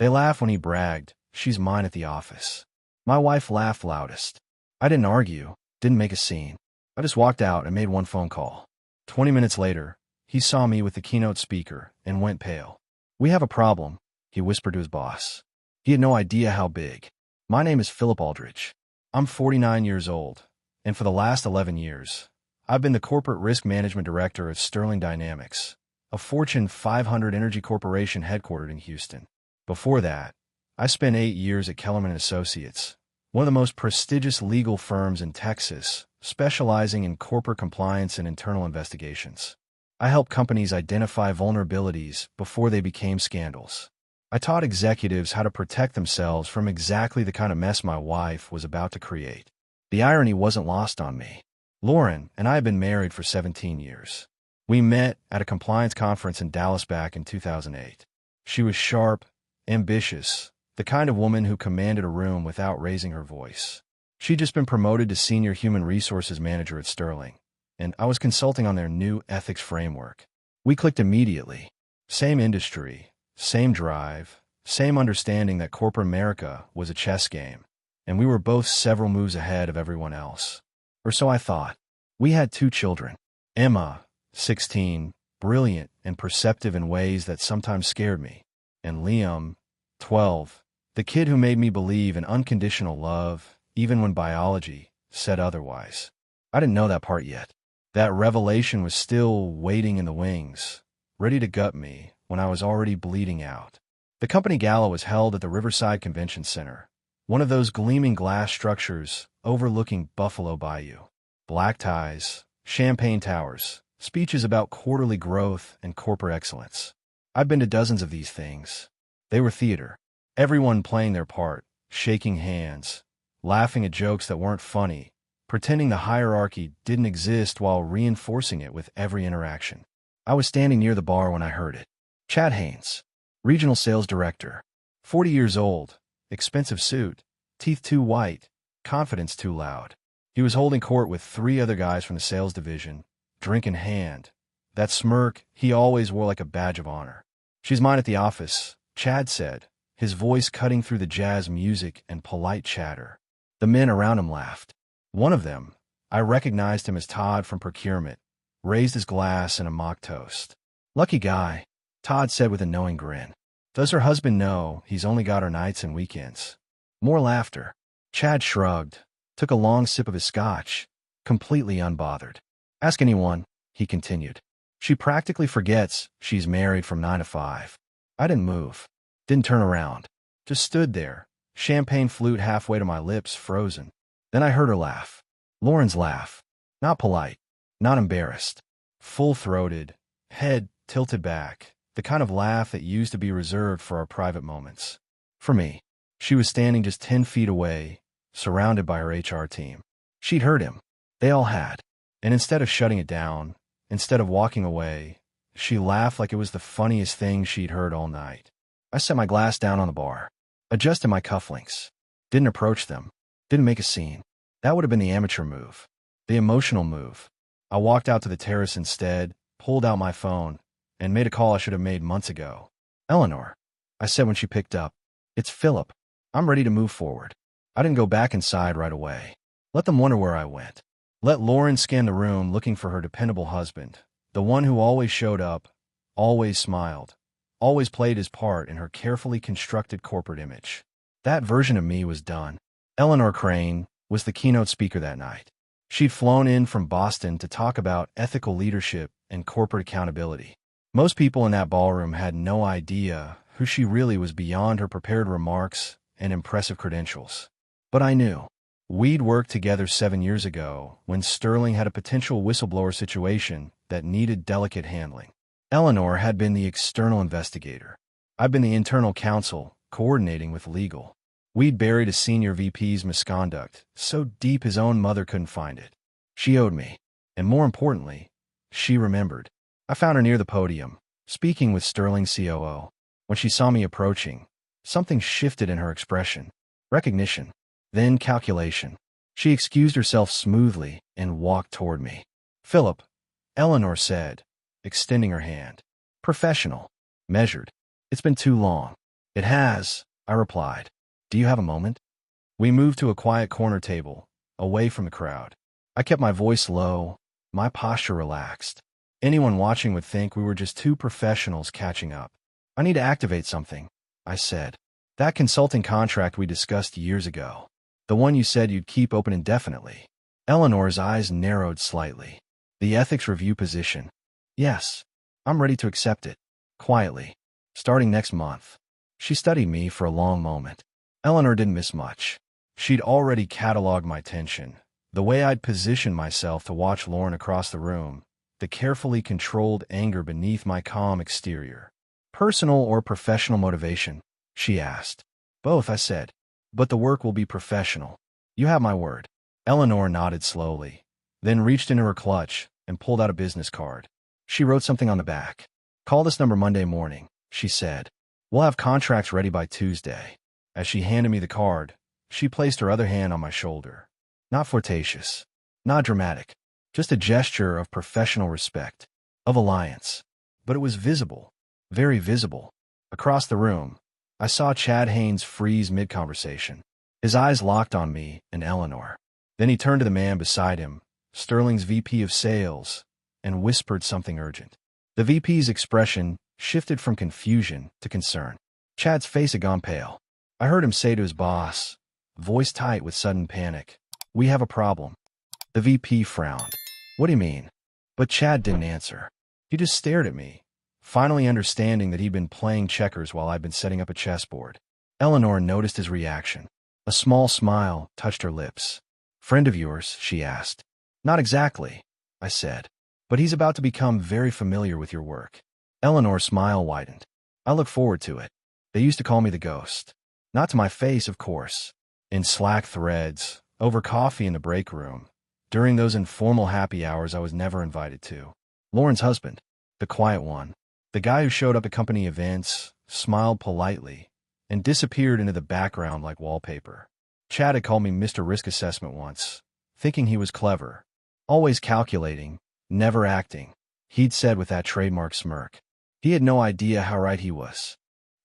They laugh when he bragged, "She's mine at the office." My wife laughed loudest. I didn't argue, didn't make a scene. I just walked out and made one phone call. 20 minutes later, he saw me with the keynote speaker and went pale. "We have a problem," he whispered to his boss. He had no idea how big. "My name is Philip Aldrich. I'm 49 years old, and for the last 11 years, I've been the corporate risk management director at Sterling Dynamics, a Fortune 500 energy corporation headquartered in Houston. Before that, I spent 8 years at Kellerman Associates, one of the most prestigious legal firms in Texas, specializing in corporate compliance and internal investigations. I helped companies identify vulnerabilities before they became scandals. I taught executives how to protect themselves from exactly the kind of mess my wife was about to create. The irony wasn't lost on me. Lauren and I had been married for 17 years. We met at a compliance conference in Dallas back in 2008. She was sharp, ambitious, the kind of woman who commanded a room without raising her voice. She'd just been promoted to senior human resources manager at Sterling, and I was consulting on their new ethics framework. We clicked immediately. Same industry, same drive, same understanding that corporate America was a chess game, and we were both several moves ahead of everyone else. Or so I thought. We had 2 children. Emma, 16, brilliant and perceptive in ways that sometimes scared me, and Liam, 12, the kid who made me believe in unconditional love, even when biology said otherwise. I didn't know that part yet. That revelation was still waiting in the wings, ready to gut me when I was already bleeding out. The company Gala was held at the Riverside Convention Center, one of those gleaming glass structures overlooking Buffalo Bayou. Black ties, champagne towers, speeches about quarterly growth and corporate excellence. I've been to dozens of these things. They were theater. Everyone playing their part, shaking hands, laughing at jokes that weren't funny, pretending the hierarchy didn't exist while reinforcing it with every interaction. I was standing near the bar when I heard it. Chad Haynes, regional sales director, 40 years old, expensive suit, teeth too white, confidence too loud. He was holding court with 3 other guys from the sales division, drink in hand. That smirk he always wore like a badge of honor. "She's mine at the office," Chad said, his voice cutting through the jazz music and polite chatter. The men around him laughed. One of them, I recognized him as Todd from procurement, raised his glass in a mock toast. "Lucky guy," Todd said with a knowing grin. "Does her husband know he's only got her nights and weekends?" More laughter. Chad shrugged, took a long sip of his scotch, completely unbothered. "Ask anyone," he continued. "She practically forgets she's married from 9 to 5. I didn't move, didn't turn around, just stood there, champagne flute halfway to my lips, frozen. Then I heard her laugh. Lauren's laugh. Not polite, not embarrassed. Full-throated, head tilted back, the kind of laugh that used to be reserved for our private moments. For me, she was standing just 10 feet away, surrounded by her HR team. She'd heard him. They all had. And instead of shutting it down, instead of walking away, she laughed like it was the funniest thing she'd heard all night. I set my glass down on the bar, adjusted my cufflinks, didn't approach them, didn't make a scene. That would have been the amateur move, the emotional move. I walked out to the terrace instead, pulled out my phone, and made a call I should have made months ago. "Eleanor," I said when she picked up. "It's Philip. I'm ready to move forward." I didn't go back inside right away. Let them wonder where I went. Let Lauren scan the room looking for her dependable husband, the one who always showed up, always smiled, always played his part in her carefully constructed corporate image. That version of me was done. Eleanor Crane was the keynote speaker that night. She'd flown in from Boston to talk about ethical leadership and corporate accountability. Most people in that ballroom had no idea who she really was beyond her prepared remarks and impressive credentials. But I knew. We'd worked together 7 years ago when Sterling had a potential whistleblower situation that needed delicate handling. Eleanor had been the external investigator. I'd been the internal counsel, coordinating with legal. We'd buried a senior VP's misconduct so deep his own mother couldn't find it. She owed me. And more importantly, she remembered. I found her near the podium, speaking with Sterling's COO. When she saw me approaching, something shifted in her expression. Recognition. Then calculation. She excused herself smoothly and walked toward me. "Philip," Eleanor said, extending her hand. Professional. Measured. "It's been too long. It has, I replied. Do you have a moment? We moved to a quiet corner table, away from the crowd. I kept my voice low, my posture relaxed. Anyone watching would think we were just two professionals catching up. I need to activate something, I said. That consulting contract we discussed years ago. The one you said you'd keep open indefinitely. Eleanor's eyes narrowed slightly. The ethics review position. Yes, I'm ready to accept it. Quietly. Starting next month. She studied me for a long moment. Eleanor didn't miss much. She'd already cataloged my tension, the way I'd positioned myself to watch Lauren across the room, the carefully controlled anger beneath my calm exterior. Personal or professional motivation? She asked. Both, I said. But the work will be professional. You have my word. Eleanor nodded slowly, then reached into her clutch and pulled out a business card. She wrote something on the back. Call this number Monday morning, she said. We'll have contracts ready by Tuesday. As she handed me the card, she placed her other hand on my shoulder. Not flirtatious, not dramatic, just a gesture of professional respect, of alliance. But it was visible, very visible. Across the room, I saw Chad Haynes freeze mid-conversation. His eyes locked on me and Eleanor. Then he turned to the man beside him, Sterling's VP of Sales, and whispered something urgent. The VP's expression shifted from confusion to concern. Chad's face had gone pale. I heard him say to his boss, voice tight with sudden panic, "We have a problem." The VP frowned. "What do you mean?" But Chad didn't answer. He just stared at me, finally understanding that he'd been playing checkers while I'd been setting up a chessboard. Eleanor noticed his reaction. A small smile touched her lips. "Friend of yours?" she asked. "Not exactly," I said. "But he's about to become very familiar with your work." Eleanor's smile widened. "I look forward to it. They used to call me the ghost. Not to my face, of course. In Slack threads, over coffee in the break room, during those informal happy hours I was never invited to. Lauren's husband, the quiet one, the guy who showed up at company events, smiled politely, and disappeared into the background like wallpaper. Chad had called me Mr. Risk Assessment once, thinking he was clever. Always calculating, never acting, he'd said with that trademark smirk. He had no idea how right he was.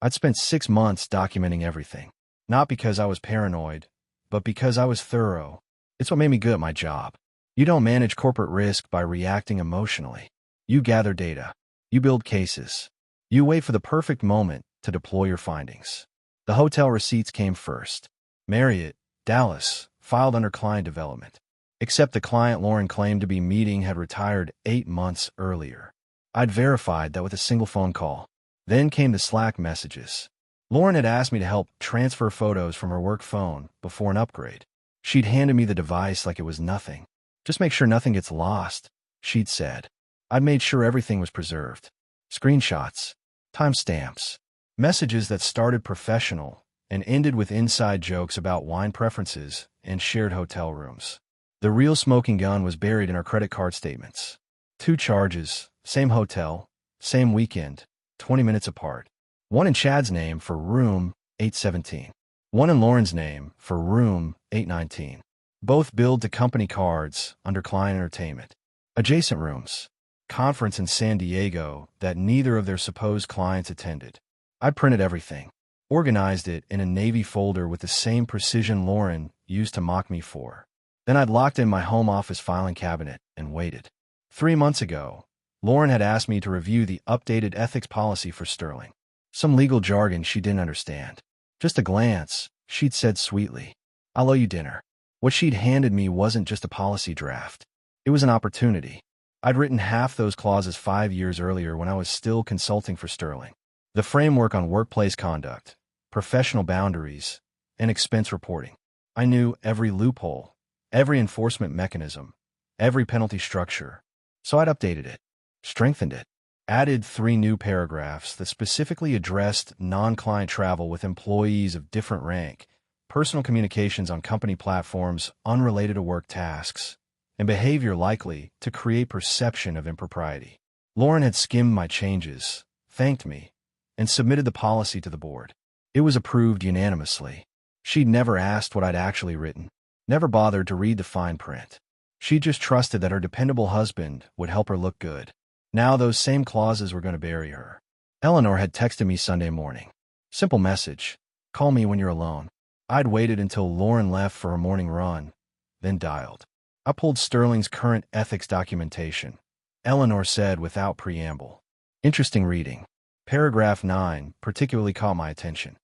I'd spent 6 months documenting everything. Not because I was paranoid, but because I was thorough. It's what made me good at my job. You don't manage corporate risk by reacting emotionally. You gather data. You build cases. You wait for the perfect moment to deploy your findings. The hotel receipts came first. Marriott, Dallas, filed under client development. Except the client Lauren claimed to be meeting had retired 8 months earlier. I'd verified that with a single phone call. Then came the Slack messages. Lauren had asked me to help transfer photos from her work phone before an upgrade. She'd handed me the device like it was nothing. Just make sure nothing gets lost, she'd said. I'd made sure everything was preserved. Screenshots, timestamps, messages that started professional and ended with inside jokes about wine preferences and shared hotel rooms. The real smoking gun was buried in our credit card statements. 2 charges, same hotel, same weekend, 20 minutes apart. One in Chad's name for room 817. One in Lauren's name for room 819. Both billed to company cards under client entertainment. Adjacent rooms. Conference in San Diego that neither of their supposed clients attended. I printed everything. Organized it in a navy folder with the same precision Lauren used to mock me for. Then I'd locked in my home office filing cabinet and waited. 3 months ago, Lauren had asked me to review the updated ethics policy for Sterling. Some legal jargon she didn't understand. Just a glance, she'd said sweetly, "I'll owe you dinner." What she'd handed me wasn't just a policy draft. It was an opportunity. I'd written half those clauses 5 years earlier when I was still consulting for Sterling. The framework on workplace conduct, professional boundaries, and expense reporting. I knew every loophole, every enforcement mechanism, every penalty structure. So I'd updated it, strengthened it, added 3 new paragraphs that specifically addressed non-client travel with employees of different rank, personal communications on company platforms unrelated to work tasks, and behavior likely to create perception of impropriety. Lauren had skimmed my changes, thanked me, and submitted the policy to the board. It was approved unanimously. She'd never asked what I'd actually written, never bothered to read the fine print. She just trusted that her dependable husband would help her look good. Now those same clauses were going to bury her. Eleanor had texted me Sunday morning. Simple message. Call me when you're alone. I'd waited until Lauren left for her morning run, then dialed. I pulled Sterling's current ethics documentation. Eleanor said without preamble. Interesting reading. Paragraph 9 particularly caught my attention.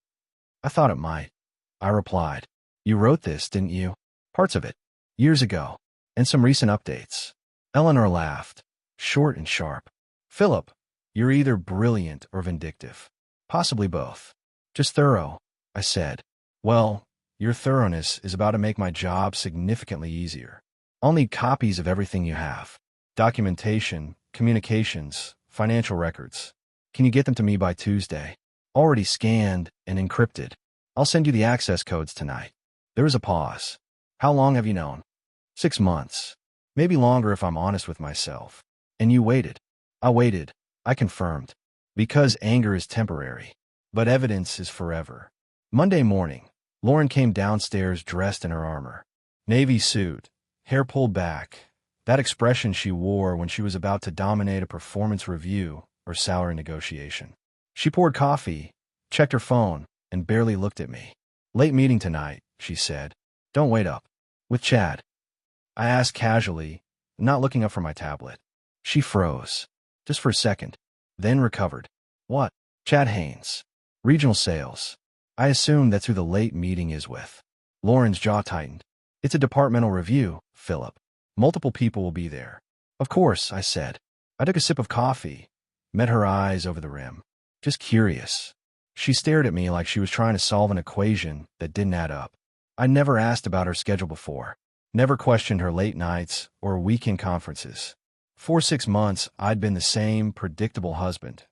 I thought it might. I replied. You wrote this, didn't you? Parts of it. Years ago. And some recent updates. Eleanor laughed. Short and sharp. Philip, you're either brilliant or vindictive. Possibly both. Just thorough, I said. Well, your thoroughness is about to make my job significantly easier. I'll need copies of everything you have. Documentation, communications, financial records. Can you get them to me by Tuesday? Already scanned and encrypted. I'll send you the access codes tonight. There was a pause. How long have you known? 6 months. Maybe longer if I'm honest with myself. And you waited. I waited. I confirmed. Because anger is temporary. But evidence is forever. Monday morning, Lauren came downstairs dressed in her armor. Navy suit, hair pulled back. That expression she wore when she was about to dominate a performance review or salary negotiation. She poured coffee, checked her phone, and barely looked at me. Late meeting tonight, she said. Don't wait up. With Chad. I asked casually, not looking up from my tablet. She froze. Just for a second. Then recovered. What? Chad Haynes. Regional sales. I assume that's who the late meeting is with. Lauren's jaw tightened. It's a departmental review, Philip. Multiple people will be there. Of course, I said. I took a sip of coffee. Met her eyes over the rim. Just curious. She stared at me like she was trying to solve an equation that didn't add up. I never asked about her schedule before. Never questioned her late nights or weekend conferences. For 6 months, I'd been the same predictable husband,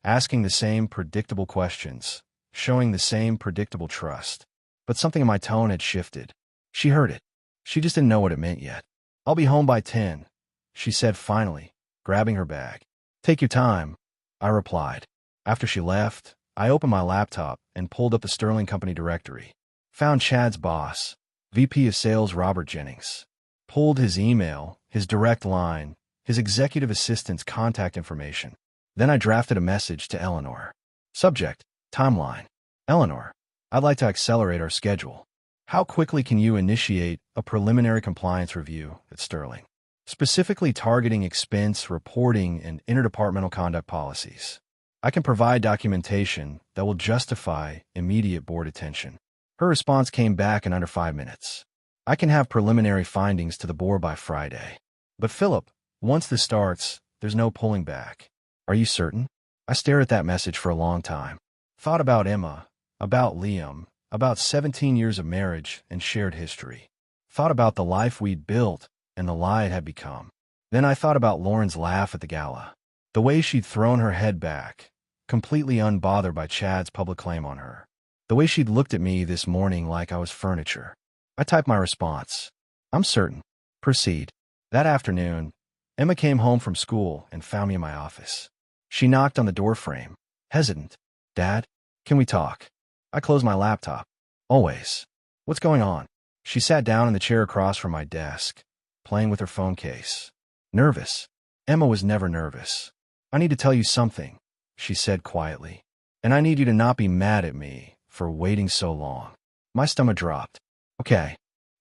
asking the same predictable questions, showing the same predictable trust. But something in my tone had shifted. She heard it. She just didn't know what it meant yet. I'll be home by 10, she said finally, grabbing her bag. Take your time, I replied. After she left, I opened my laptop and pulled up the Sterling Company directory. Found Chad's boss, VP of Sales Robert Jennings. Pulled his email, his direct line, his executive assistant's contact information. Then I drafted a message to Eleanor. Subject, timeline. Eleanor, I'd like to accelerate our schedule. How quickly can you initiate a preliminary compliance review at Sterling? Specifically targeting expense, reporting, and interdepartmental conduct policies. I can provide documentation that will justify immediate board attention. Her response came back in under 5 minutes. I can have preliminary findings to the board by Friday. But Philip, once this starts, there's no pulling back. Are you certain? I stared at that message for a long time. Thought about Emma, about Liam, about 17 years of marriage and shared history. Thought about the life we'd built and the lie it had become. Then I thought about Lauren's laugh at the gala. The way she'd thrown her head back, completely unbothered by Chad's public claim on her. The way she'd looked at me this morning like I was furniture. I typed my response. I'm certain. Proceed. That afternoon, Emma came home from school and found me in my office. She knocked on the doorframe, hesitant. Dad, can we talk? I closed my laptop. Always. What's going on? She sat down in the chair across from my desk, playing with her phone case. Nervous. Emma was never nervous. I need to tell you something, she said quietly. And I need you to not be mad at me for waiting so long. My stomach dropped. Okay.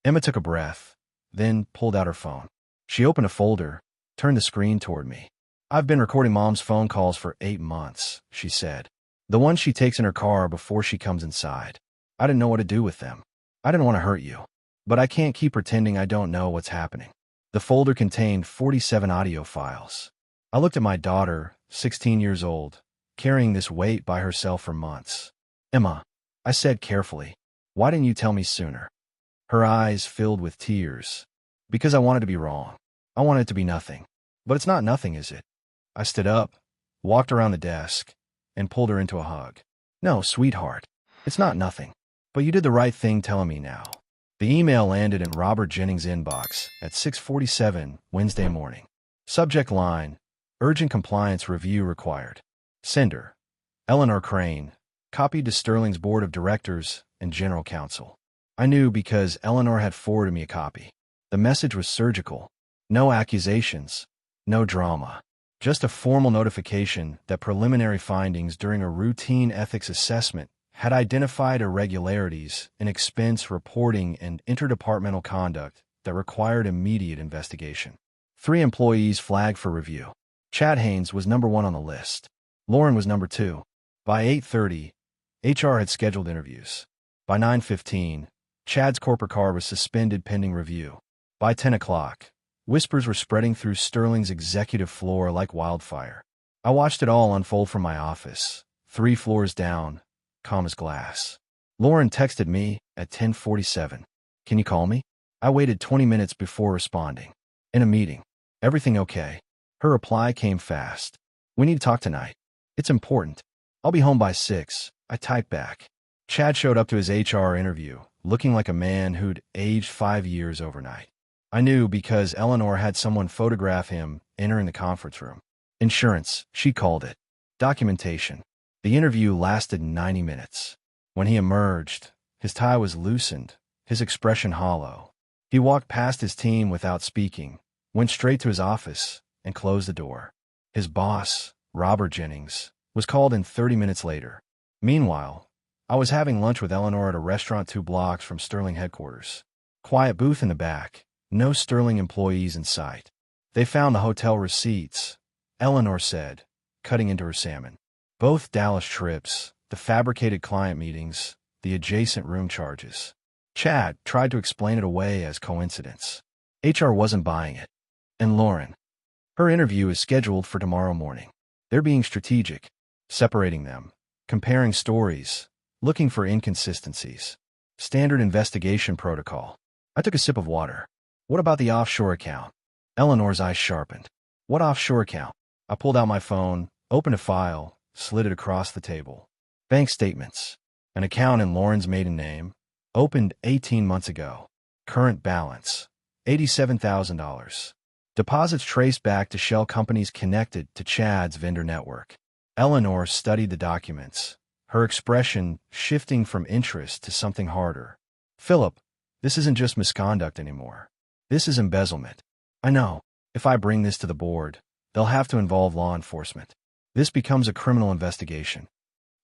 Emma took a breath, then pulled out her phone. She opened a folder, turned the screen toward me. I've been recording Mom's phone calls for 8 months, she said. The ones she takes in her car before she comes inside. I didn't know what to do with them. I didn't want to hurt you. But I can't keep pretending I don't know what's happening. The folder contained 47 audio files. I looked at my daughter, 16 years old, carrying this weight by herself for months. Emma, I said carefully, why didn't you tell me sooner? Her eyes filled with tears. Because I wanted to be wrong. I wanted it to be nothing. But it's not nothing, is it? I stood up, walked around the desk, and pulled her into a hug. No, sweetheart. It's not nothing. But you did the right thing telling me now. The email landed in Robert Jennings' inbox at 6:47 Wednesday morning. Subject line, urgent compliance review required. Sender, Eleanor Crane, copied to Sterling's board of directors and general counsel. I knew because Eleanor had forwarded me a copy. The message was surgical. No accusations, no drama. Just a formal notification that preliminary findings during a routine ethics assessment had identified irregularities in expense reporting and interdepartmental conduct that required immediate investigation. 3 employees flagged for review. Chad Haynes was number 1 on the list. Lauren was number 2. By 8:30, HR had scheduled interviews. By 9:15, Chad's corporate car was suspended pending review. By 10 o'clock, whispers were spreading through Sterling's executive floor like wildfire. I watched it all unfold from my office, 3 floors down, calm as glass. Lauren texted me at 10:47. "Can you call me?" I waited 20 minutes before responding. "In a meeting. Everything okay?" Her reply came fast. "We need to talk tonight. It's important." "I'll be home by 6, I typed back. Chad showed up to his HR interview, looking like a man who'd aged 5 years overnight. I knew because Eleanor had someone photograph him entering the conference room. Insurance, she called it. Documentation. The interview lasted 90 minutes. When he emerged, his tie was loosened, his expression hollow. He walked past his team without speaking, went straight to his office, and closed the door. His boss, Robert Jennings, was called in 30 minutes later. Meanwhile, I was having lunch with Eleanor at a restaurant 2 blocks from Sterling headquarters. Quiet booth in the back, no Sterling employees in sight. "They found the hotel receipts," Eleanor said, cutting into her salmon. "Both Dallas trips, the fabricated client meetings, the adjacent room charges." Chad tried to explain it away as coincidence. HR wasn't buying it. And Lauren. Her interview is scheduled for tomorrow morning. They're being strategic, separating them, comparing stories, looking for inconsistencies. Standard investigation protocol. I took a sip of water. "What about the offshore account?" Eleanor's eyes sharpened. "What offshore account?" I pulled out my phone, opened a file, slid it across the table. Bank statements. An account in Lauren's maiden name, opened 18 months ago. Current balance, $87,000. Deposits traced back to shell companies connected to Chad's vendor network. Eleanor studied the documents, her expression shifting from interest to something harder. "Philip, this isn't just misconduct anymore. This is embezzlement. I know. If I bring this to the board, they'll have to involve law enforcement. This becomes a criminal investigation."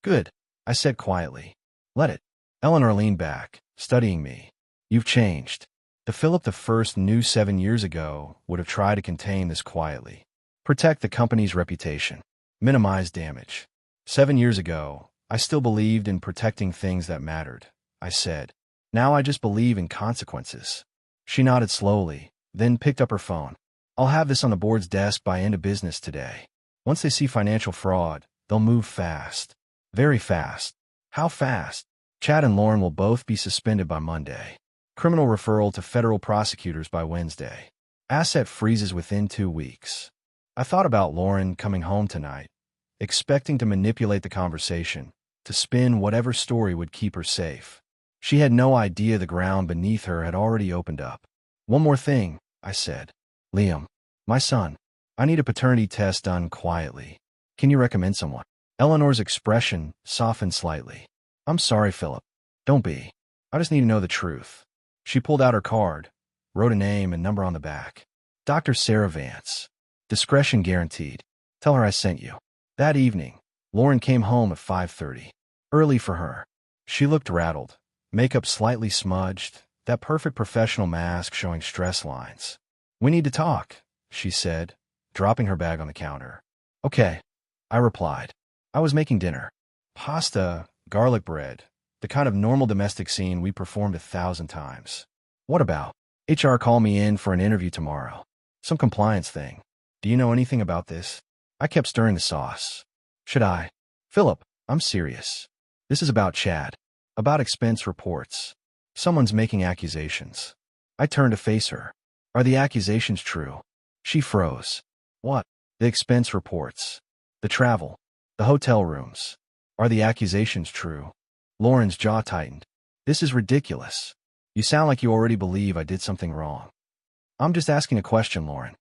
"Good," I said quietly. "Let it." Eleanor leaned back, studying me. "You've changed." The Philip the First knew 7 years ago would have tried to contain this quietly. Protect the company's reputation. Minimize damage. 7 years ago, I still believed in protecting things that mattered, I said. Now I just believe in consequences. She nodded slowly, then picked up her phone. "I'll have this on the board's desk by end of business today. Once they see financial fraud, they'll move fast. Very fast." "How fast?" "Chad and Lauren will both be suspended by Monday. Criminal referral to federal prosecutors by Wednesday. Asset freezes within 2 weeks." I thought about Lauren coming home tonight, expecting to manipulate the conversation, to spin whatever story would keep her safe. She had no idea the ground beneath her had already opened up. "One more thing," I said. "Liam, my son. I need a paternity test done quietly. Can you recommend someone?" Eleanor's expression softened slightly. "I'm sorry, Philip. Don't be. I just need to know the truth." She pulled out her card, wrote a name and number on the back. "Dr. Sarah Vance. Discretion guaranteed. Tell her I sent you." That evening, Lauren came home at 5:30. Early for her. She looked rattled, makeup slightly smudged, that perfect professional mask showing stress lines. "We need to talk," she said, dropping her bag on the counter. "Okay," I replied. I was making dinner. Pasta, garlic bread, the kind of normal domestic scene we performed 1,000 times. "What about?" "HR called me in for an interview tomorrow. Some compliance thing. Do you know anything about this?" I kept stirring the sauce. "Should I?" "Philip, I'm serious. This is about Chad. About expense reports. Someone's making accusations." I turned to face her. "Are the accusations true?" She froze. "What?" "The expense reports. The travel. The hotel rooms. Are the accusations true?" Lauren's jaw tightened. "This is ridiculous. You sound like you already believe I did something wrong." "I'm just asking a question, Lauren."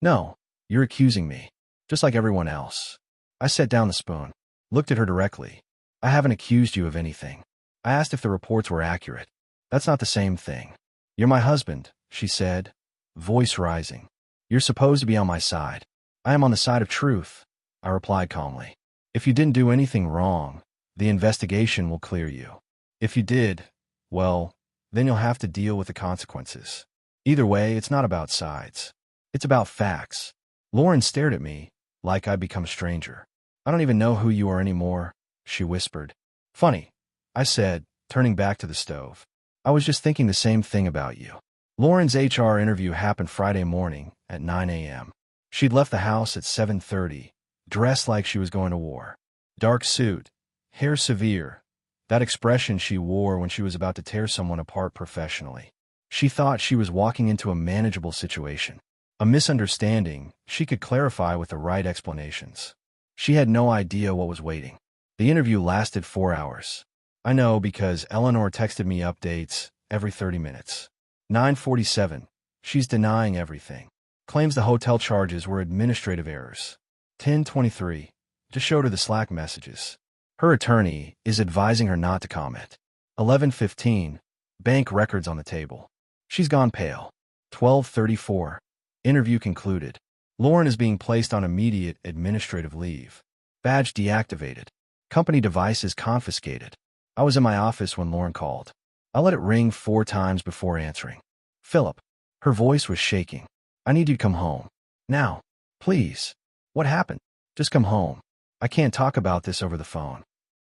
"No, you're accusing me, just like everyone else." I set down the spoon, looked at her directly. "I haven't accused you of anything. I asked if the reports were accurate. That's not the same thing." "You're my husband," she said, voice rising. "You're supposed to be on my side." "I am on the side of truth," I replied calmly. "If you didn't do anything wrong, The investigation will clear you. If you did, well, then you'll have to deal with the consequences. Either way, it's not about sides. It's about facts. Lauren stared at me like I'd become a stranger. I don't even know who you are anymore, she whispered. Funny, I said, turning back to the stove. I was just thinking the same thing about you. Lauren's HR interview happened Friday morning at 9 a.m. She'd left the house at 7:30, dressed like she was going to war. Dark suit, hair severe, that expression she wore when she was about to tear someone apart professionally. She thought she was walking into a manageable situation. A misunderstanding she could clarify with the right explanations. She had no idea what was waiting. The interview lasted 4 hours. I know because Eleanor texted me updates every 30 minutes. 9:47. She's denying everything. Claims the hotel charges were administrative errors. 10:23. Just showed her the Slack messages. Her attorney is advising her not to comment. 11:15. Bank records on the table. She's gone pale. 12:34. Interview concluded. Lauren is being placed on immediate administrative leave. Badge deactivated. Company devices confiscated. I was in my office when Lauren called. I let it ring 4 times before answering. Philip. Her voice was shaking. I need you to come home. Now. Please. What happened? Just come home. I can't talk about this over the phone.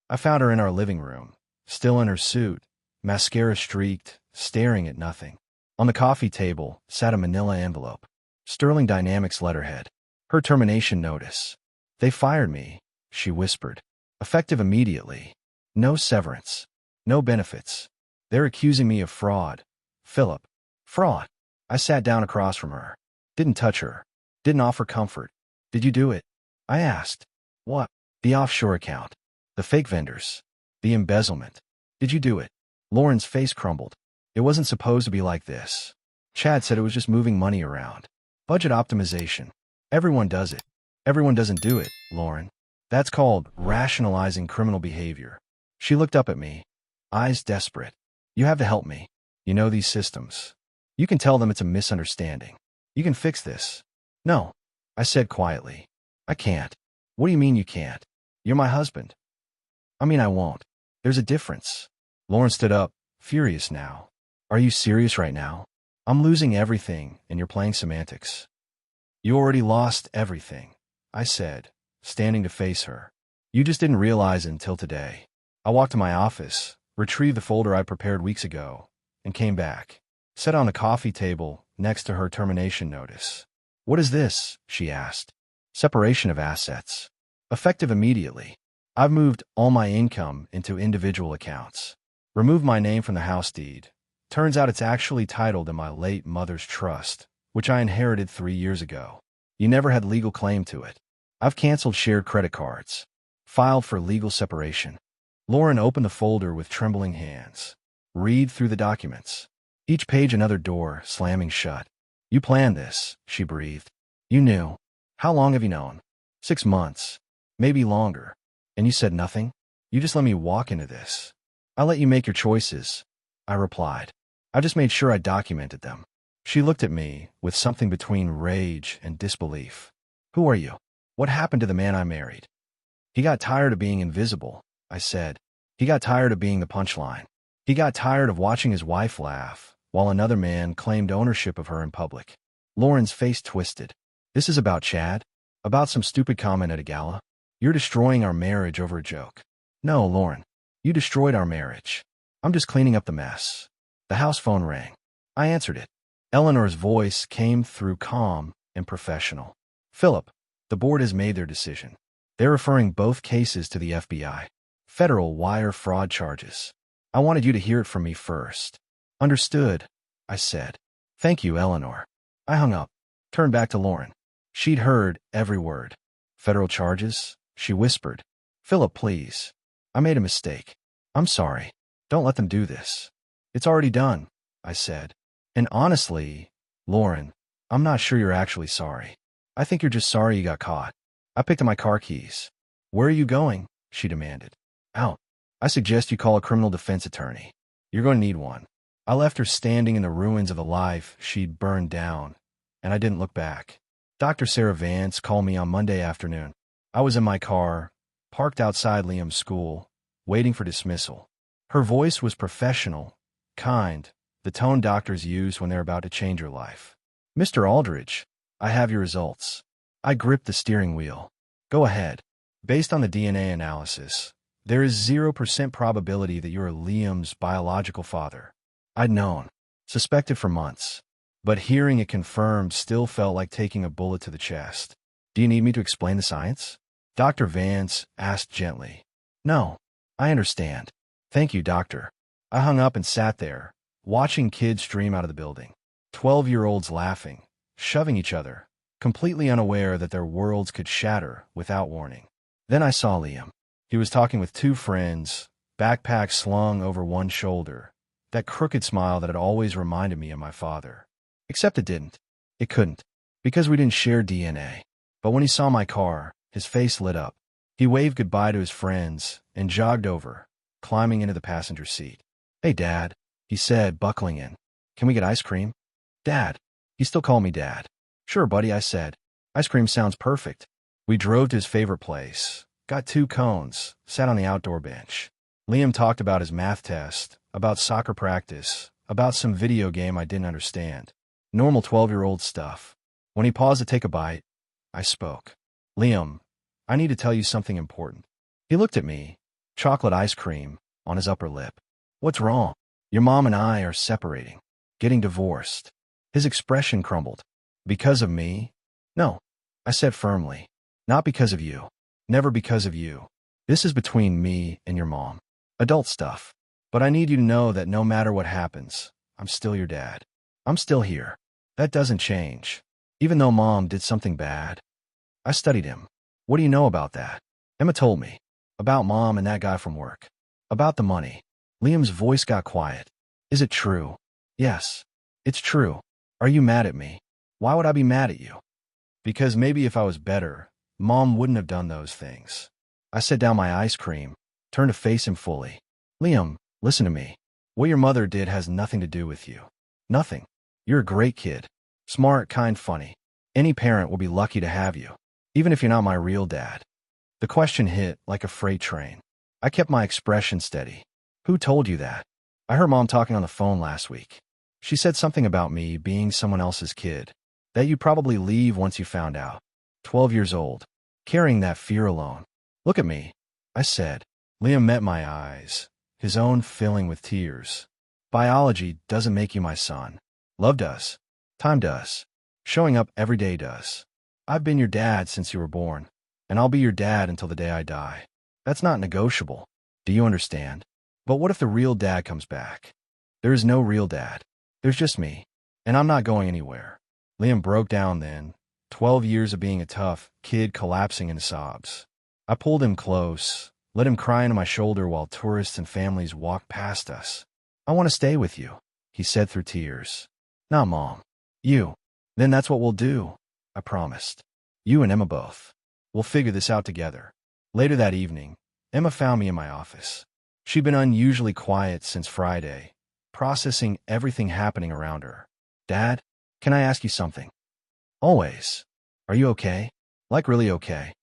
I found her in our living room, still in her suit, mascara streaked, staring at nothing. On the coffee table sat a manila envelope. Sterling Dynamics letterhead. Her termination notice. They fired me, she whispered. Effective immediately. No severance. No benefits. They're accusing me of fraud. Philip. Fraud. I sat down across from her. Didn't touch her. Didn't offer comfort. Did you do it? I asked. What? The offshore account. The fake vendors. The embezzlement. Did you do it? Lauren's face crumbled. It wasn't supposed to be like this. Chad said it was just moving money around. Budget optimization. Everyone does it. Everyone doesn't do it, Lauren. That's called rationalizing criminal behavior. She looked up at me, eyes desperate. You have to help me. You know these systems. You can tell them it's a misunderstanding. You can fix this. No, I said quietly. I can't. What do you mean you can't? You're my husband. I mean I won't. There's a difference. Lauren stood up, furious now. Are you serious right now? I'm losing everything, and you're playing semantics. You already lost everything, I said, standing to face her. You just didn't realize it until today. I walked to my office, retrieved the folder I prepared weeks ago, and came back. Sat on the coffee table next to her termination notice. What is this? She asked. Separation of assets. Effective immediately. I've moved all my income into individual accounts. Removed my name from the house deed. Turns out it's actually titled in my late mother's trust, which I inherited 3 years ago. You never had legal claim to it. I've canceled shared credit cards. Filed for legal separation. Lauren opened the folder with trembling hands. Read through the documents. Each page another door slamming shut. You planned this, she breathed. You knew. How long have you known? 6 months. Maybe longer. And you said nothing? You just let me walk into this. I let you make your choices, I replied. I just made sure I documented them. She looked at me with something between rage and disbelief. Who are you? What happened to the man I married? He got tired of being invisible, I said. He got tired of being the punchline. He got tired of watching his wife laugh while another man claimed ownership of her in public. Lauren's face twisted. This is about Chad? About some stupid comment at a gala? You're destroying our marriage over a joke. No, Lauren. You destroyed our marriage. I'm just cleaning up the mess. The house phone rang. I answered it. Eleanor's voice came through calm and professional. Philip, the board has made their decision. They're referring both cases to the FBI. Federal wire fraud charges. I wanted you to hear it from me first. Understood, I said. Thank you, Eleanor. I hung up, turned back to Lauren. She'd heard every word. Federal charges? She whispered. Philip, please. I made a mistake. I'm sorry. Don't let them do this. It's already done, I said. And honestly, Lauren, I'm not sure you're actually sorry. I think you're just sorry you got caught. I picked up my car keys. Where are you going? She demanded. Out. I suggest you call a criminal defense attorney. You're going to need one. I left her standing in the ruins of the life she'd burned down, and I didn't look back. Dr. Sarah Vance called me on Monday afternoon. I was in my car, parked outside Liam's school, waiting for dismissal. Her voice was professional, kind, the tone doctors use when they're about to change your life. "Mr. Aldridge, I have your results." I gripped the steering wheel. "Go ahead. Based on the DNA analysis, there is 0% probability that you're Liam's biological father." I'd known, suspected for months, but hearing it confirmed still felt like taking a bullet to the chest. "Do you need me to explain the science?" Dr. Vance asked gently. "No, I understand. Thank you, doctor." I hung up and sat there, watching kids stream out of the building. 12-year-olds laughing, shoving each other, completely unaware that their worlds could shatter without warning. Then I saw Liam. He was talking with two friends, backpack slung over one shoulder, that crooked smile that had always reminded me of my father. Except it didn't. It couldn't, because we didn't share DNA. But when he saw my car, his face lit up. He waved goodbye to his friends and jogged over, climbing into the passenger seat. "Hey, Dad," he said, buckling in. "Can we get ice cream?" "Dad." He still called me Dad. "Sure, buddy," I said. "Ice cream sounds perfect." We drove to his favorite place, got 2 cones, sat on the outdoor bench. Liam talked about his math test, about soccer practice, about some video game I didn't understand. Normal 12-year-old stuff. When he paused to take a bite, I spoke. "Liam, I need to tell you something important." He looked at me, chocolate ice cream on his upper lip. "What's wrong?" "Your mom and I are separating, getting divorced." His expression crumbled. "Because of me?" "No," I said firmly. "Not because of you. Never because of you. This is between me and your mom. Adult stuff. But I need you to know that no matter what happens, I'm still your dad. I'm still here. That doesn't change. Even though Mom did something bad." I studied him. "What do you know about that?" Emma told me. "About Mom and that guy from work. About the money." Liam's voice got quiet. "Is it true?" "Yes. It's true. Are you mad at me?" "Why would I be mad at you?" "Because maybe if I was better, Mom wouldn't have done those things." I set down my ice cream, turned to face him fully. "Liam, listen to me. What your mother did has nothing to do with you. Nothing. You're a great kid. Smart, kind, funny. Any parent will be lucky to have you, even if you're not my real dad." The question hit like a freight train. I kept my expression steady. "Who told you that?" "I heard Mom talking on the phone last week. She said something about me being someone else's kid, that you'd probably leave once you found out. 12 years old, carrying that fear alone." "Look at me," I said. Liam met my eyes, his own filling with tears. "Biology doesn't make you my son. Love does. Time does. Showing up every day does. I've been your dad since you were born, and I'll be your dad until the day I die. That's not negotiable. Do you understand? But what if the real dad comes back? There is no real dad. There's just me, and I'm not going anywhere." Liam broke down then, 12 years of being a tough kid collapsing into sobs. I pulled him close, let him cry into my shoulder while tourists and families walked past us. "I want to stay with you," he said through tears. "Not Mom. You." "Then that's what we'll do," I promised. "You and Emma both. We'll figure this out together." Later that evening, Emma found me in my office. She'd been unusually quiet since Friday, processing everything happening around her. "Dad, can I ask you something?" "Always. Are you okay? Like really okay?"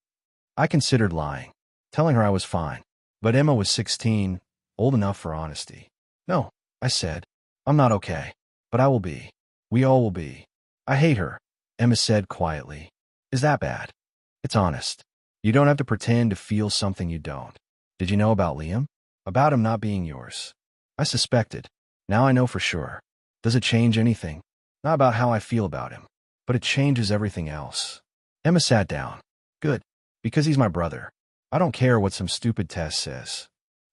I considered lying, telling her I was fine. But Emma was 16, old enough for honesty. "No," I said. "I'm not okay. But I will be. We all will be." "I hate her," Emma said quietly. "Is that bad?" "It's honest. You don't have to pretend to feel something you don't." "Did you know about Liam?" "About him not being yours." "I suspected. Now I know for sure." "Does it change anything?" "Not about how I feel about him. But it changes everything else." Emma sat down. "Good. Because he's my brother. I don't care what some stupid test says."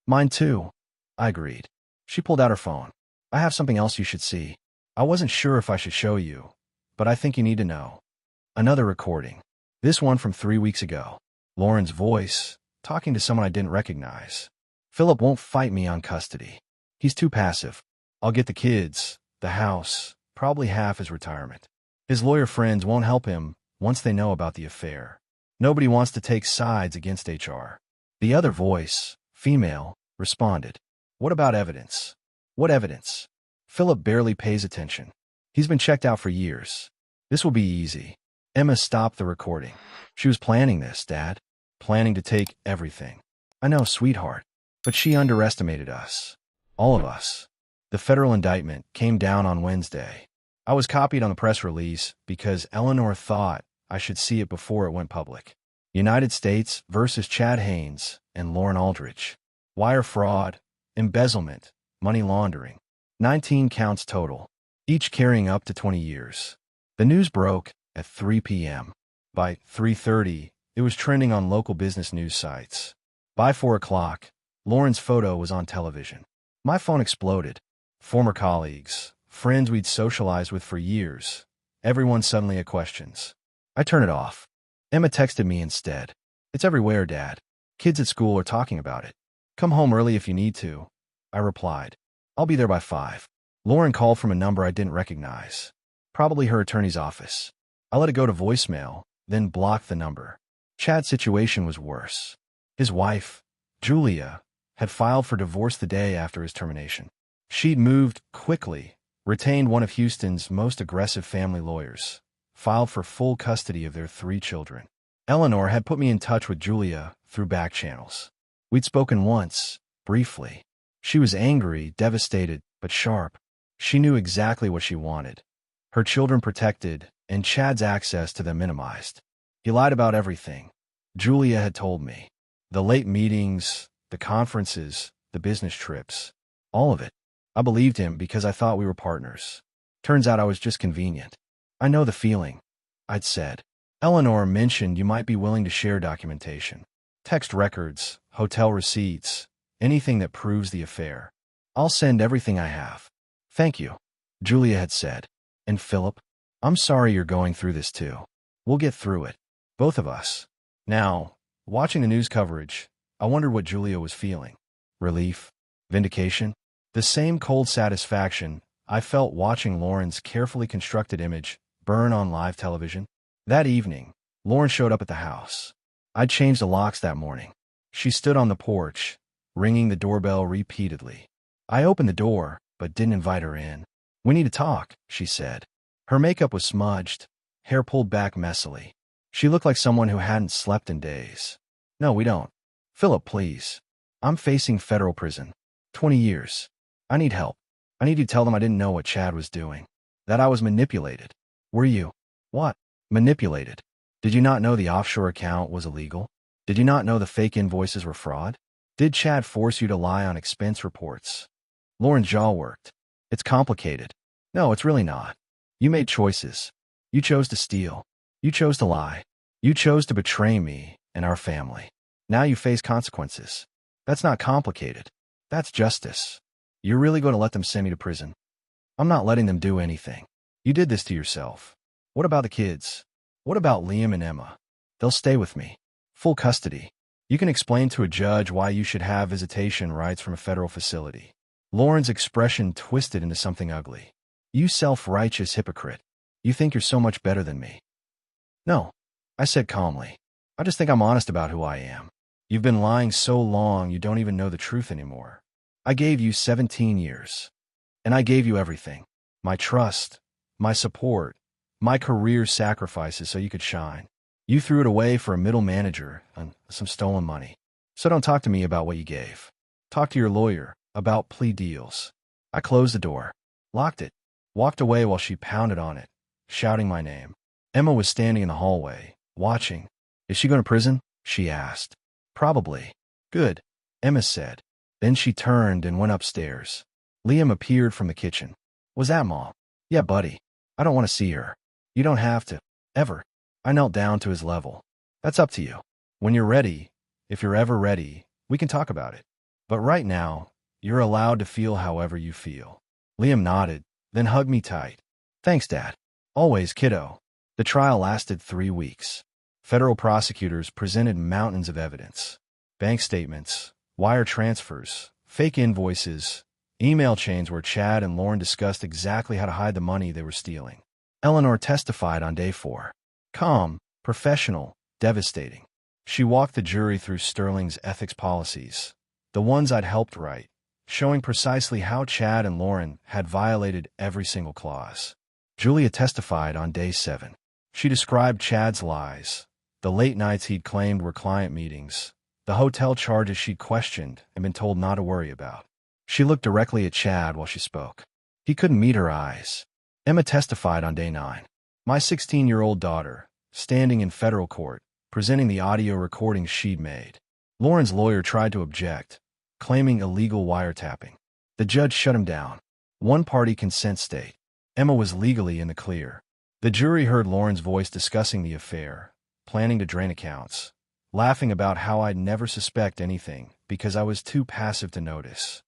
"Mine too," I agreed. She pulled out her phone. "I have something else you should see. I wasn't sure if I should show you, but I think you need to know." Another recording. This one from 3 weeks ago. Lauren's voice, talking to someone I didn't recognize. "Philip won't fight me on custody. He's too passive. I'll get the kids, the house, probably half his retirement. His lawyer friends won't help him once they know about the affair. Nobody wants to take sides against HR." The other voice, female, responded. "What about evidence?" "What evidence?" "Philip barely pays attention. He's been checked out for years. This will be easy." Emma stopped the recording. "She was planning this, Dad. Planning to take everything." "I know, sweetheart. But she underestimated us. All of us. The federal indictment came down on Wednesday. I was copied on the press release because Eleanor thought I should see it before it went public. United States versus Chad Haynes and Lauren Aldridge. Wire fraud, embezzlement, money laundering. 19 counts total, each carrying up to 20 years. The news broke at 3 p.m. By 3:30, it was trending on local business news sites. By 4 o'clock, Lauren's photo was on television. My phone exploded. Former colleagues, friends we'd socialized with for years, everyone suddenly had questions. I turned it off. Emma texted me instead. "It's everywhere, Dad. Kids at school are talking about it. Come home early if you need to." I replied. "I'll be there by 5. Lauren called from a number I didn't recognize. Probably her attorney's office. I let it go to voicemail, then blocked the number. Chad's situation was worse. His wife, Julia, had filed for divorce the day after his termination. She'd moved quickly, retained one of Houston's most aggressive family lawyers, filed for full custody of their 3 children. Eleanor had put me in touch with Julia through back channels. We'd spoken once, briefly. She was angry, devastated, but sharp. She knew exactly what she wanted. Her children protected, and Chad's access to them minimized. He lied about everything. Julia had told me. The late meetings, the conferences, the business trips. All of it. I believed him because I thought we were partners. Turns out I was just convenient. "I know the feeling," I'd said. "Eleanor mentioned you might be willing to share documentation. Text records, hotel receipts, anything that proves the affair. I'll send everything I have." "Thank you," Julia had said. "And Philip, I'm sorry you're going through this too. We'll get through it. Both of us." Now, watching the news coverage, I wondered what Julia was feeling. Relief? Vindication? The same cold satisfaction I felt watching Lauren's carefully constructed image burn on live television. That evening, Lauren showed up at the house. I'd changed the locks that morning. She stood on the porch, ringing the doorbell repeatedly. I opened the door, but didn't invite her in. "We need to talk," she said. Her makeup was smudged, hair pulled back messily. She looked like someone who hadn't slept in days. "No, we don't. Philip, please. I'm facing federal prison. 20 years. I need help. I need you to tell them I didn't know what Chad was doing. That I was manipulated." "Were you?" "What? Manipulated? Did you not know the offshore account was illegal? Did you not know the fake invoices were fraud? Did Chad force you to lie on expense reports?" Lauren's jaw worked. "It's complicated." "No, it's really not. You made choices. You chose to steal. You chose to lie. You chose to betray me and our family. Now you face consequences. That's not complicated. That's justice. You're really going to let them send me to prison?" "I'm not letting them do anything. You did this to yourself. What about the kids? What about Liam and Emma? They'll stay with me. Full custody. You can explain to a judge why you should have visitation rights from a federal facility." Lauren's expression twisted into something ugly. "You self-righteous hypocrite. You think you're so much better than me." "No," I said calmly. "I just think I'm honest about who I am. You've been lying so long you don't even know the truth anymore. I gave you 17 years. And I gave you everything. My trust, my support, my career sacrifices so you could shine. You threw it away for a middle manager and some stolen money. So don't talk to me about what you gave. Talk to your lawyer about plea deals." I closed the door, locked it, walked away while she pounded on it, shouting my name. Emma was standing in the hallway, watching. "Is she going to prison?" she asked. "Probably." "Good," Emma said. Then she turned and went upstairs. Liam appeared from the kitchen. "Was that Mom?" "Yeah, buddy. I don't want to see her." "You don't have to. Ever." I knelt down to his level. "That's up to you. When you're ready, if you're ever ready, we can talk about it. But right now, you're allowed to feel however you feel." Liam nodded, then hugged me tight. "Thanks, Dad. Always, kiddo." The trial lasted 3 weeks. Federal prosecutors presented mountains of evidence. Bank statements, wire transfers, fake invoices, email chains where Chad and Lauren discussed exactly how to hide the money they were stealing. Eleanor testified on day 4. Calm, professional, devastating. She walked the jury through Sterling's ethics policies, the ones I'd helped write, showing precisely how Chad and Lauren had violated every single clause. Julia testified on day 7. She described Chad's lies, the late nights he'd claimed were client meetings, The hotel charges she'd questioned and been told not to worry about. She looked directly at Chad while she spoke. He couldn't meet her eyes. Emma testified on day 9. My 16-year-old daughter, standing in federal court, presenting the audio recordings she'd made. Lauren's lawyer tried to object, claiming illegal wiretapping. The judge shut him down. One-party consent state. Emma was legally in the clear. The jury heard Lauren's voice discussing the affair, planning to drain accounts, laughing about how I'd never suspect anything because I was too passive to notice.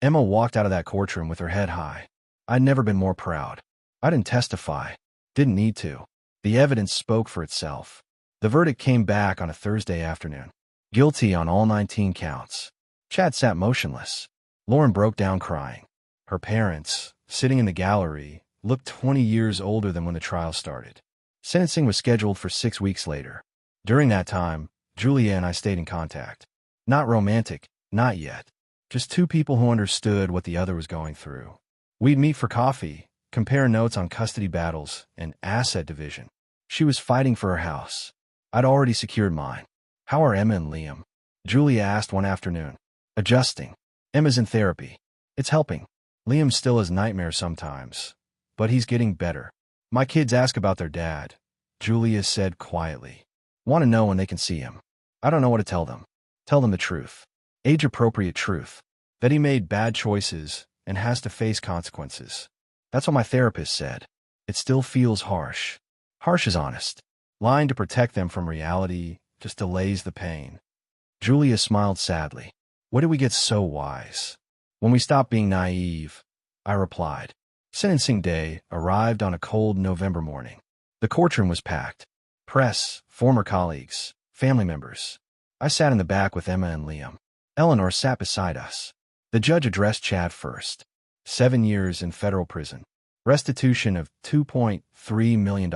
Emma walked out of that courtroom with her head high. I'd never been more proud. I didn't testify. Didn't need to. The evidence spoke for itself. The verdict came back on a Thursday afternoon. Guilty on all 19 counts. Chad sat motionless. Lauren broke down crying. Her parents, sitting in the gallery, looked 20 years older than when the trial started. Sentencing was scheduled for 6 weeks later. During that time, Julia and I stayed in contact. Not romantic, not yet. Just two people who understood what the other was going through. We'd meet for coffee, compare notes on custody battles and asset division. She was fighting for her house. I'd already secured mine. How are Emma and Liam? Julia asked one afternoon. Adjusting. Emma's in therapy. It's helping. Liam still has nightmares sometimes, but he's getting better. My kids ask about their dad, Julia said quietly. Want to know when they can see him. I don't know what to tell them. Tell them the truth. Age-appropriate truth. That he made bad choices and has to face consequences. That's what my therapist said. It still feels harsh. Harsh is honest. Lying to protect them from reality just delays the pain. Julia smiled sadly. When did we get so wise? When we stopped being naive, I replied. Sentencing day arrived on a cold November morning. The courtroom was packed. Press, former colleagues, family members. I sat in the back with Emma and Liam. Eleanor sat beside us. The judge addressed Chad first. 7 years in federal prison. Restitution of $2.3 million.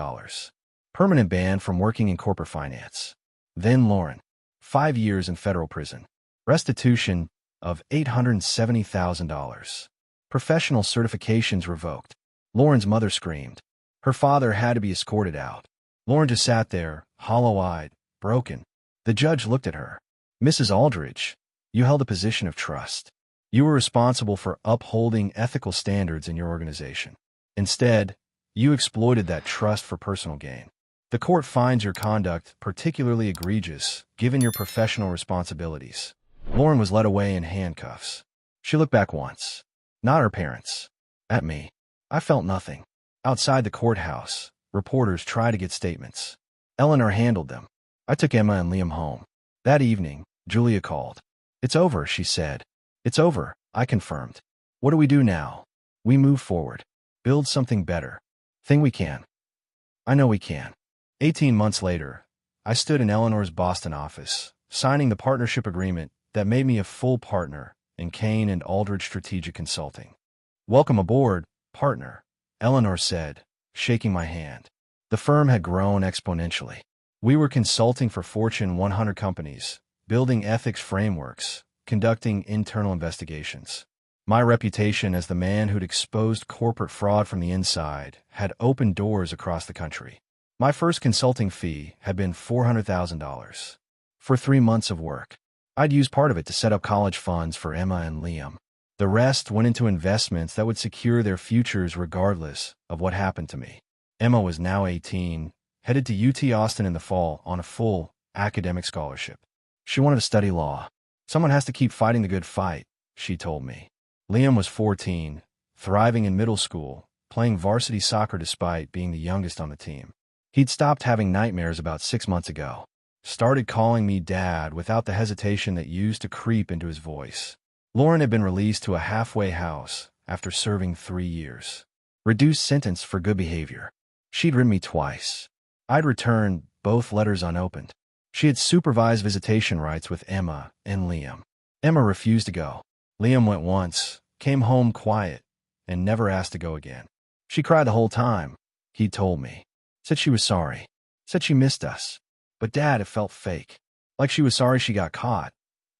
Permanent ban from working in corporate finance. Then Lauren. 5 years in federal prison. Restitution of $870,000. Professional certifications revoked. Lauren's mother screamed. Her father had to be escorted out. Lauren just sat there, hollow-eyed, broken. The judge looked at her. Mrs. Aldridge, you held a position of trust. You were responsible for upholding ethical standards in your organization. Instead, you exploited that trust for personal gain. The court finds your conduct particularly egregious, given your professional responsibilities. Lauren was led away in handcuffs. She looked back once. Not her parents. At me. I felt nothing. Outside the courthouse, reporters tried to get statements. Eleanor handled them. I took Emma and Liam home. That evening, Julia called. It's over, she said. It's over, I confirmed. What do we do now? We move forward. Build something better. Think we can. I know we can. 18 months later, I stood in Eleanor's Boston office, signing the partnership agreement that made me a full partner in Kane and Aldridge Strategic Consulting. Welcome aboard, partner, Eleanor said, shaking my hand. The firm had grown exponentially. We were consulting for Fortune 100 companies, building ethics frameworks, conducting internal investigations. My reputation as the man who'd exposed corporate fraud from the inside had opened doors across the country. My first consulting fee had been $400,000. For 3 months of work. I'd used part of it to set up college funds for Emma and Liam. The rest went into investments that would secure their futures regardless of what happened to me. Emma was now 18, headed to UT Austin in the fall on a full academic scholarship. She wanted to study law. Someone has to keep fighting the good fight, she told me. Liam was 14, thriving in middle school, playing varsity soccer despite being the youngest on the team. He'd stopped having nightmares about 6 months ago. Started calling me Dad without the hesitation that used to creep into his voice. Lauren had been released to a halfway house after serving 3 years. Reduced sentence for good behavior. She'd written me twice. I'd returned both letters unopened. She had supervised visitation rights with Emma and Liam. Emma refused to go. Liam went once, came home quiet, and never asked to go again. She cried the whole time, he told me. Said she was sorry. Said she missed us. But Dad, it felt fake. Like she was sorry she got caught.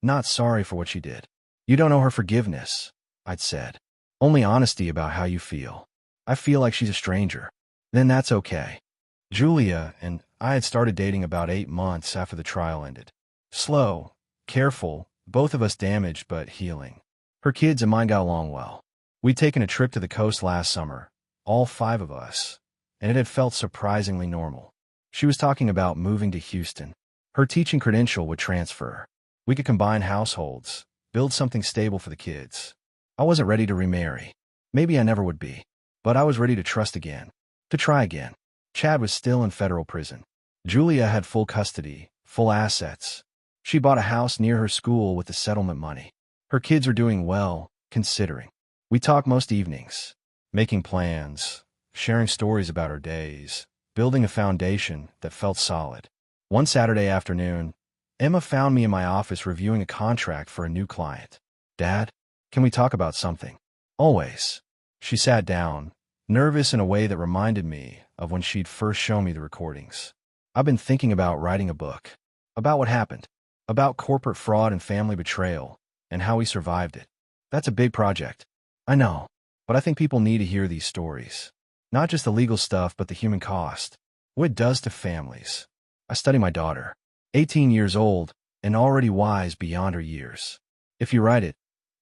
Not sorry for what she did. You don't owe her forgiveness, I'd said. Only honesty about how you feel. I feel like she's a stranger. Then that's okay. Julia and I had started dating about 8 months after the trial ended. Slow, Careful, both of us damaged but healing. Her kids and mine got along well. We'd taken a trip to the coast last summer, all 5 of us, and it had felt surprisingly normal. She was talking about moving to Houston. Her teaching credential would transfer. We could combine households, build something stable for the kids. I wasn't ready to remarry. Maybe I never would be. But I was ready to trust again. To try again. Chad was still in federal prison. Julia had full custody, full assets. She bought a house near her school with the settlement money. Her kids were doing well, considering. We talked most evenings, making plans, sharing stories about our days, building a foundation that felt solid. One Saturday afternoon, Emma found me in my office reviewing a contract for a new client. "Dad, can we talk about something?" "Always." She sat down, nervous in a way that reminded me of when she'd first shown me the recordings. "I've been thinking about writing a book. About what happened. About corporate fraud and family betrayal, and how we survived it. That's a big project. I know, but I think people need to hear these stories. Not just the legal stuff, but the human cost. What it does to families. I study my daughter, 18 years old, and already wise beyond her years. If you write it,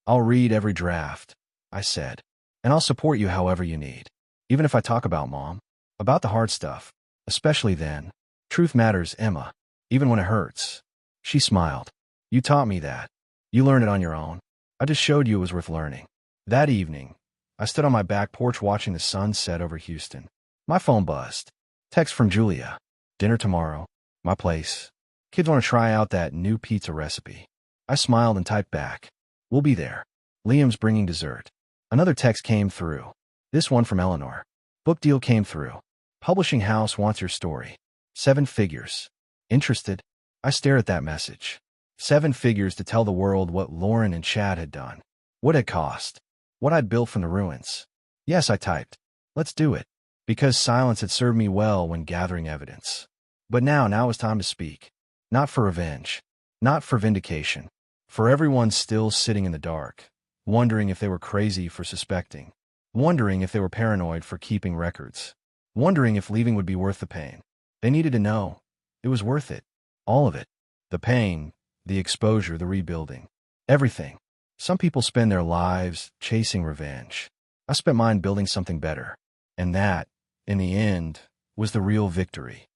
I'll read every draft," I said. "And I'll support you however you need. Even if I talk about Mom. About the hard stuff. Especially then. Truth matters, Emma. Even when it hurts." She smiled. "You taught me that. You learned it on your own. I just showed you it was worth learning." That evening, I stood on my back porch watching the sun set over Houston. My phone buzzed. Text from Julia. "Dinner tomorrow. My place. Kids want to try out that new pizza recipe." I smiled and typed back. "We'll be there. Liam's bringing dessert." Another text came through. This one from Eleanor. "Book deal came through. Publishing house wants your story. 7 figures. Interested?" I stared at that message. 7 figures to tell the world what Lauren and Chad had done. What it cost. What I'd built from the ruins. "Yes," I typed. "Let's do it." Because silence had served me well when gathering evidence. But now was time to speak. Not for revenge. Not for vindication. For everyone still sitting in the dark, wondering if they were crazy for suspecting. Wondering if they were paranoid for keeping records. Wondering if leaving would be worth the pain. They needed to know. It was worth it. All of it. The pain, the exposure, the rebuilding. Everything. Some people spend their lives chasing revenge. I spent mine building something better. And that, in the end, was the real victory.